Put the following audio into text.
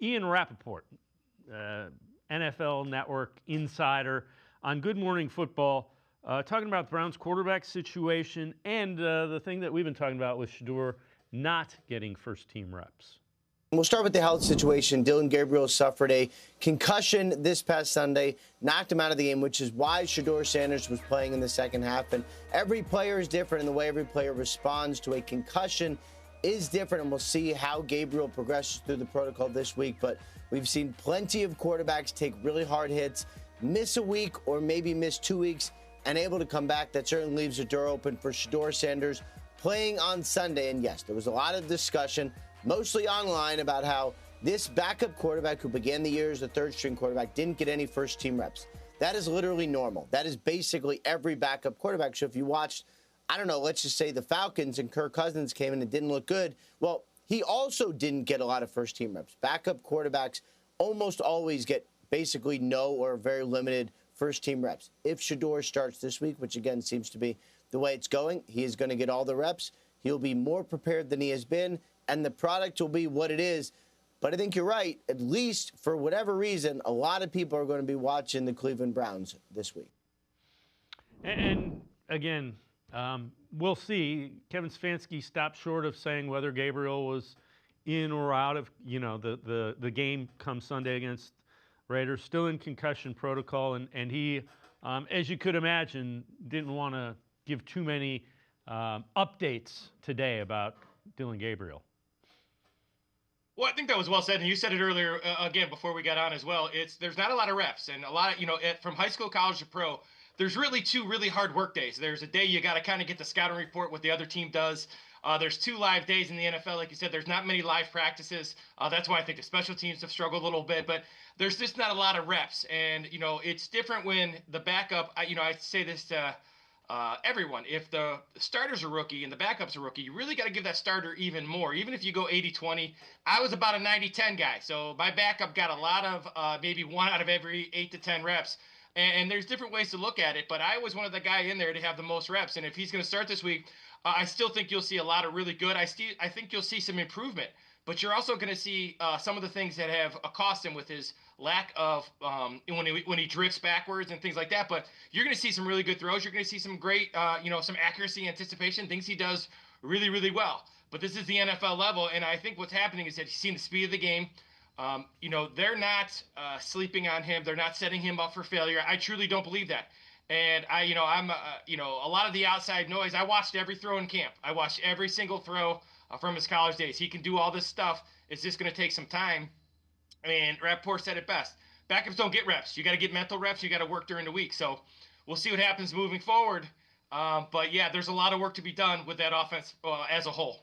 Ian Rapoport, NFL Network insider, on Good Morning Football, talking about the Browns quarterback situation and the thing that we've been talking about with Shedeur not getting first-team reps. We'll start with the health situation. Dillon Gabriel suffered a concussion this past Sunday, knocked him out of the game, which is why Shedeur Sanders was playing in the second half. And every player is different, and the way every player responds to a concussion is different, and we'll see how Gabriel progresses through the protocol this week. But we've seen plenty of quarterbacks take really hard hits, miss a week or maybe miss 2 weeks, and able to come back. That certainly leaves a door open for Shedeur Sanders playing on Sunday. And yes, there was a lot of discussion, mostly online, about how this backup quarterback who began the year as a third-string quarterback didn't get any first-team reps. That is literally normal. That is basically every backup quarterback. So if you watched, I don't know, let's just say the Falcons and Kirk Cousins came in and didn't look good, well, he also didn't get a lot of first-team reps. Backup quarterbacks almost always get basically no or very limited first-team reps. If Shedeur starts this week, which again seems to be the way it's going, he is going to get all the reps. He'll be more prepared than he has been, and the product will be what it is. But I think you're right. At least for whatever reason, a lot of people are going to be watching the Cleveland Browns this week. And again, we'll see. Kevin Stefanski stopped short of saying whether Gabriel was in or out of, the game come Sunday against Raiders. Still in concussion protocol, and he, as you could imagine, didn't want to give too many updates today about Dillon Gabriel. Well, I think that was well said, and you said it earlier again before we got on as well. There's not a lot of reps, and a lot of from high school, college to pro. There's really two really hard work days. There's a day you got to kind of get the scouting report, what the other team does. There's 2 live days in the NFL, like you said. There's not many live practices. That's why I think the special teams have struggled a little bit, but there's just not a lot of reps. And it's different when the backup. I say this to everyone. If the starter's a rookie and the backup's a rookie, you really got to give that starter even more. Even if you go 80-20, I was about a 90-10 guy. So my backup got a lot of maybe 1 out of every 8 to 10 reps. And there's different ways to look at it, but I was one of the guy in there to have the most reps. And if he's going to start this week, I still think you'll see a lot of really good. I think you'll see some improvement, but you're also going to see some of the things that have cost him with his lack of when he drifts backwards and things like that. But you're going to see some really good throws. You're going to see some great, some accuracy, anticipation, things he does really, really well. But this is the NFL level, and I think what's happening is that he's seen the speed of the game. They're not sleeping on him. They're not setting him up for failure. I truly don't believe that. And I'm a lot of the outside noise. I watched every throw in camp. I watched every single throw from his college days. He can do all this stuff. It's just going to take some time. And Rapoport said it best. Backups don't get reps. You got to get mental reps. You got to work during the week. So we'll see what happens moving forward. But yeah, there's a lot of work to be done with that offense as a whole.